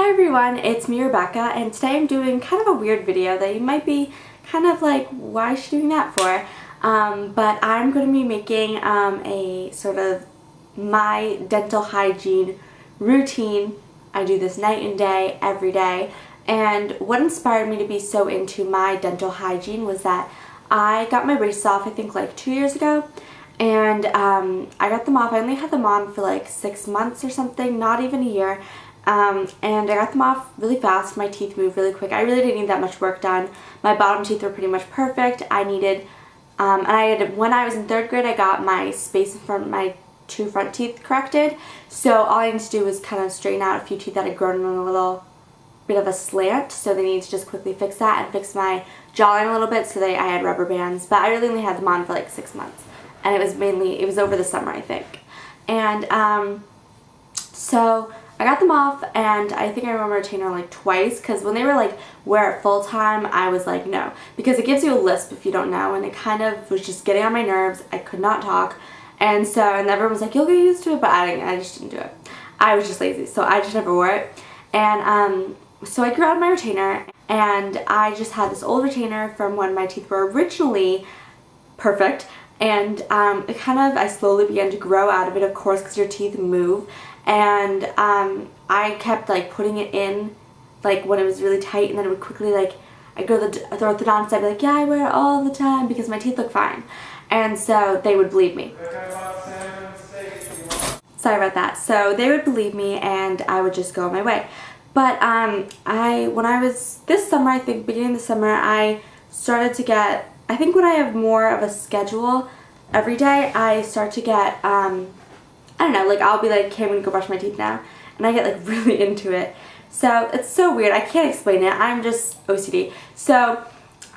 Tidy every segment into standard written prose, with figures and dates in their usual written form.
Hi everyone, it's me, Rebecca, and today I'm doing kind of a weird video that you might be kind of like, why is she doing that for? But I'm going to be making a sort of my dental hygiene routine. I do this night and day, every day, and what inspired me to be so into my dental hygiene was that I got my braces off I think like 2 years ago, and I got them off. I only had them on for like 6 months or something, not even a year. And I got them off really fast. My teeth moved really quick. I really didn't need that much work done. My bottom teeth were pretty much perfect. I needed, when I was in 3rd grade, I got my space in front of my 2 front teeth corrected. So all I needed to do was kind of straighten out a few teeth that had grown in a little bit of a slant. So they needed to just quickly fix that and fix my jawline a little bit so I had rubber bands. But I really only had them on for like 6 months. And it was over the summer, I think. And so I got them off, and I think I remember retaining her like twice, because when they were like wear it full time, I was like no, because it gives you a lisp if you don't know, and it kind of was just getting on my nerves. I could not talk, and everyone was like, you'll get used to it, but I just didn't do it. I was just lazy, so I just never wore it. And so I grew out of my retainer, and I just had this old retainer from when my teeth were originally perfect, and I slowly began to grow out of it, of course, because your teeth move. And I kept like putting it in like when it was really tight, and then it would quickly like, I'd go to the orthodontist, I'd be like, yeah, I wear it all the time because my teeth look fine. And so they would believe me. Sorry about that. So they would believe me, and I would just go on my way. But when I was this summer, I think beginning of the summer, I started to get, I think when I have more of a schedule every day, I start to get I don't know, like I'll be like, okay, I'm gonna go brush my teeth now, and I get like really into it. So it's so weird, I can't explain it, I'm just OCD. So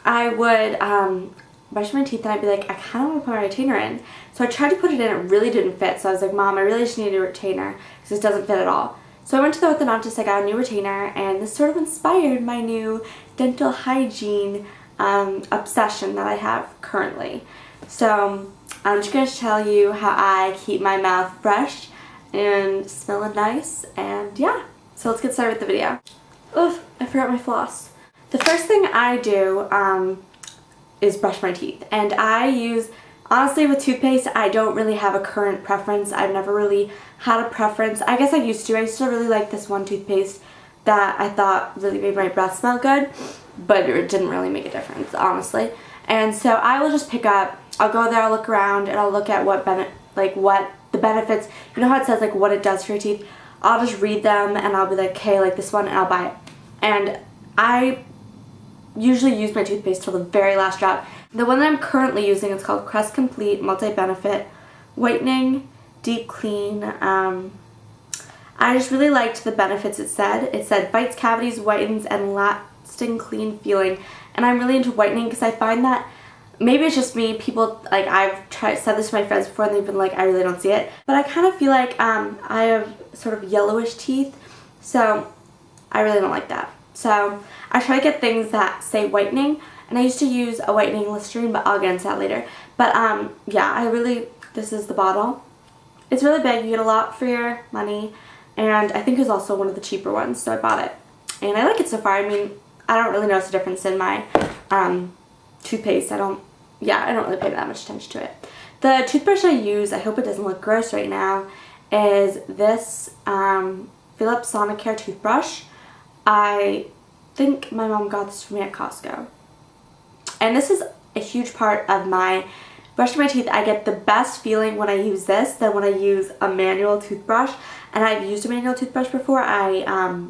I would brush my teeth, and I'd be like, I kind of want to put my retainer in. So I tried to put it in, it really didn't fit. So I was like, Mom, I really just need a retainer because this doesn't fit at all. So I went to the orthodontist, I got a new retainer, and this sort of inspired my new dental hygiene obsession that I have currently. So I'm just going to tell you how I keep my mouth fresh and smelling nice, and yeah. So let's get started with the video. Oof, I forgot my floss. The first thing I do is brush my teeth, and I use, honestly with toothpaste, I don't really have a current preference. I've never really had a preference. I guess I used to really like this one toothpaste that I thought really made my breath smell good, but it didn't really make a difference, honestly. And so I will just pick up, I'll go there, I'll look around, and I'll look at what the benefits, you know how it says like what it does for your teeth? I'll just read them, and I'll be like, okay, like this one, and I'll buy it. And I usually use my toothpaste till the very last drop. The one that I'm currently using is called Crest Complete Multi-Benefit Whitening Deep Clean. I just really liked the benefits it said. It said fights cavities, whitens, and lasting clean feeling. And I'm really into whitening because I find that, maybe it's just me, people, like I've said this to my friends before, and they've been like, I really don't see it. But I kind of feel like I have sort of yellowish teeth, so I really don't like that. So I try to get things that say whitening, and I used to use a whitening Listerine, but I'll get into that later. But yeah, this is the bottle. It's really big, you get a lot for your money, and I think it was also one of the cheaper ones, so I bought it. And I like it so far. I mean, I don't really notice a difference in my toothpaste. I don't really pay that much attention to it. The toothbrush I use, I hope it doesn't look gross right now, is this Philips Sonicare toothbrush. I think my mom got this for me at Costco. And this is a huge part of my brushing my teeth. I get the best feeling when I use this than when I use a manual toothbrush. And I've used a manual toothbrush before. I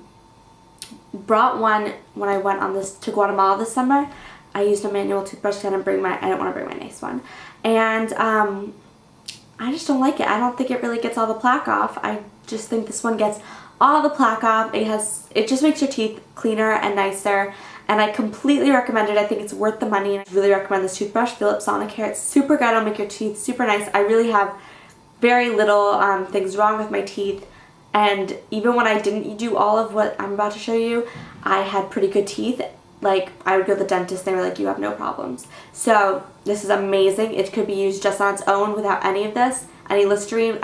brought one when I went to Guatemala this summer. I used a manual toothbrush because I didn't want to bring my nice one. And I just don't like it. I don't think it really gets all the plaque off. I just think this one gets all the plaque off. It just makes your teeth cleaner and nicer. And I completely recommend it. I think it's worth the money. And I really recommend this toothbrush, Philips Sonicare. It's super good. It'll make your teeth super nice. I really have very little things wrong with my teeth. And even when I didn't do all of what I'm about to show you, I had pretty good teeth. Like, I would go to the dentist, and they were like, you have no problems. So this is amazing. It could be used just on its own without any of this, any Listerine,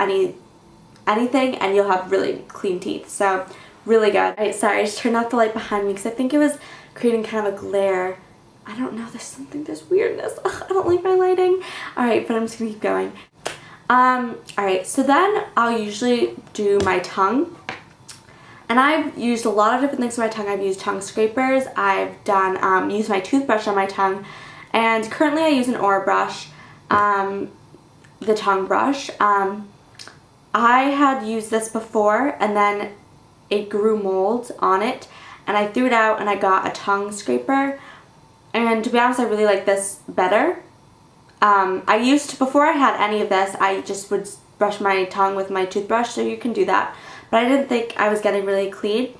anything, and you'll have really clean teeth. So Really good. Alright, sorry, I just turned off the light behind me because I think it was creating kind of a glare. I don't know, there's weirdness. Ugh, I don't like my lighting. Alright, but I'm just gonna keep going. Alright, so then I'll usually do my tongue. And I've used a lot of different things for my tongue. I've used tongue scrapers. I've done, used my toothbrush on my tongue. And currently I use an Aura brush, the tongue brush. I had used this before and then it grew mold on it. And I threw it out and I got a tongue scraper. And to be honest, I really like this better. Before I had any of this, I just would brush my tongue with my toothbrush, so you can do that. But I didn't think I was getting really clean.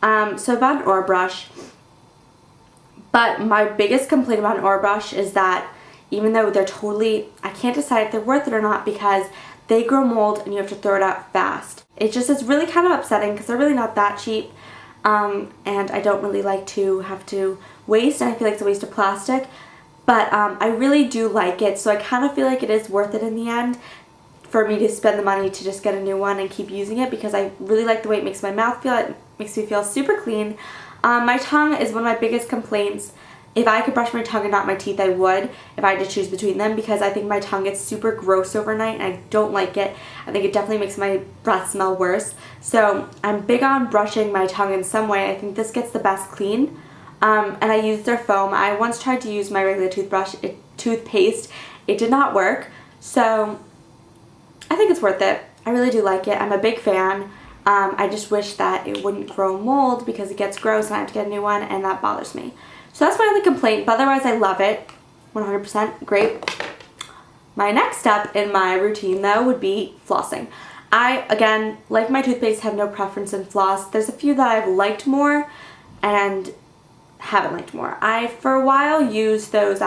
So I bought an Aura brush. But my biggest complaint about an Aura brush is that even though they're I can't decide if they're worth it or not because they grow mold and you have to throw it out fast. It's really kind of upsetting because they're really not that cheap. And I don't really like to have to waste, and I feel like it's a waste of plastic. But I really do like it, so I kind of feel like it is worth it in the end for me to spend the money to just get a new one and keep using it because I really like the way it makes my mouth feel. It makes me feel super clean. My tongue is one of my biggest complaints. If I could brush my tongue and not my teeth, I would if I had to choose between them because I think my tongue gets super gross overnight and I don't like it. I think it definitely makes my breath smell worse. So I'm big on brushing my tongue in some way. I think this gets the best clean. And I used their foam. I once tried to use my regular toothpaste. It did not work. So I think it's worth it. I really do like it. I'm a big fan. I just wish that it wouldn't grow mold because it gets gross and I have to get a new one and that bothers me. So that's my only complaint, but otherwise I love it. 100% great. My next step in my routine though would be flossing. I, again, like my toothpaste, have no preference in floss. There's a few that I've liked more and haven't liked more. I, for a while, used those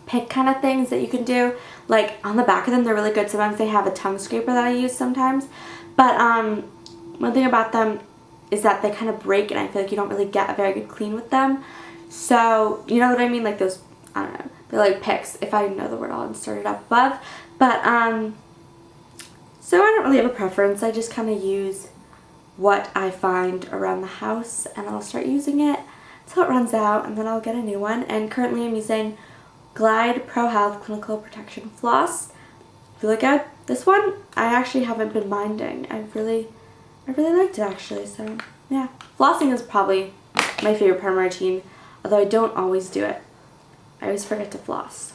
pick kind of things that you can do. Like, on the back of them, they're really good. Sometimes they have a tongue scraper that I use sometimes. But one thing about them is that they kind of break and I feel like you don't really get a very good clean with them. So, you know what I mean? Like those, I don't know, they're like picks. If I know the word, I'll insert it up above. But, so I don't really have a preference. I just kind of use what I find around the house and I'll start using it until it runs out and then I'll get a new one. And currently I'm using Glide Pro Health Clinical Protection Floss. Really good. This one I actually haven't been minding. I really liked it actually. So yeah, flossing is probably my favorite part of my routine, although I don't always do it. I always forget to floss.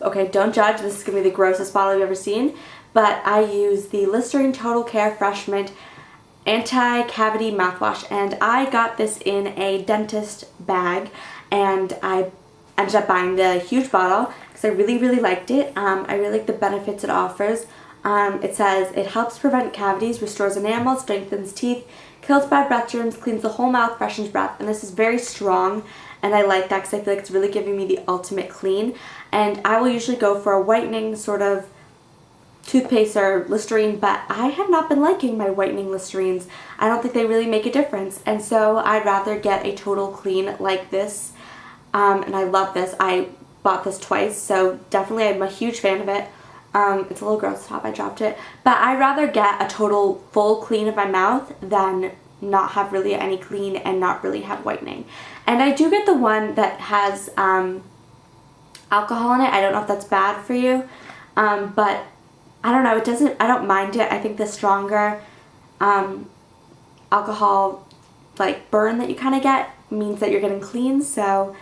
Okay, don't judge. This is gonna be the grossest bottle you've ever seen, but I use the Listerine Total Care Fresh Mint Anti-Cavity Mouthwash, and I got this in a dentist bag, and I ended up buying the huge bottle because I really liked it. I really like the benefits it offers. It says it helps prevent cavities, restores enamel, strengthens teeth, kills bad breath germs, cleans the whole mouth, freshens breath, and this is very strong, and I like that because I feel like it's really giving me the ultimate clean. And I will usually go for a whitening sort of toothpaste or Listerine, but I have not been liking my whitening Listerines. I don't think they really make a difference, and so I'd rather get a total clean like this. And I love this. I bought this twice, so definitely I'm a huge fan of it. It's a little gross top, I dropped it. But I'd rather get a total full clean of my mouth than not have really any clean and not really have whitening. And I do get the one that has alcohol in it. I don't know if that's bad for you, but I don't know. I don't mind it. I think the stronger alcohol like burn that you kind of get means that you're getting clean, so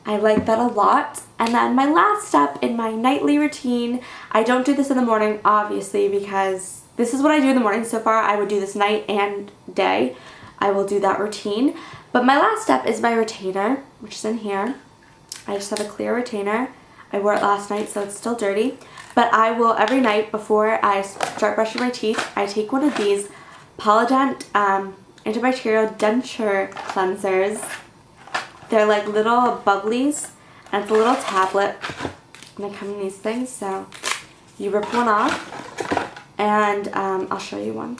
I like that a lot. And then my last step in my nightly routine, I don't do this in the morning obviously because this is what I do in the morning so far. I would do this night and day. I will do that routine. But my last step is my retainer, which is in here. I just have a clear retainer. I wore it last night so it's still dirty. But I will, every night before I start brushing my teeth, I take one of these Polident antibacterial denture cleansers. They're like little bubblies, and it's a little tablet, and they come in these things, so you rip one off, and I'll show you one.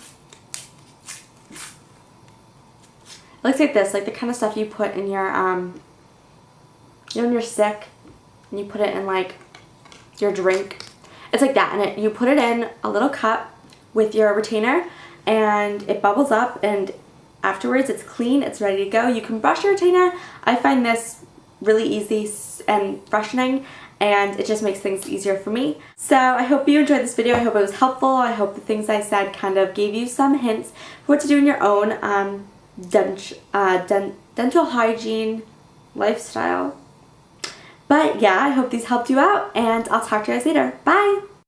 It looks like this, like the kind of stuff you put in your, you know when you're sick, and you put it in like your drink. It's like that, and you put it in a little cup with your retainer, and it bubbles up, and afterwards it's clean, it's ready to go. You can brush your retainer. I find this really easy and freshening, and it just makes things easier for me. So I hope you enjoyed this video. I hope it was helpful. I hope the things I said kind of gave you some hints for what to do in your own dental hygiene lifestyle. But yeah, I hope these helped you out, and I'll talk to you guys later. Bye!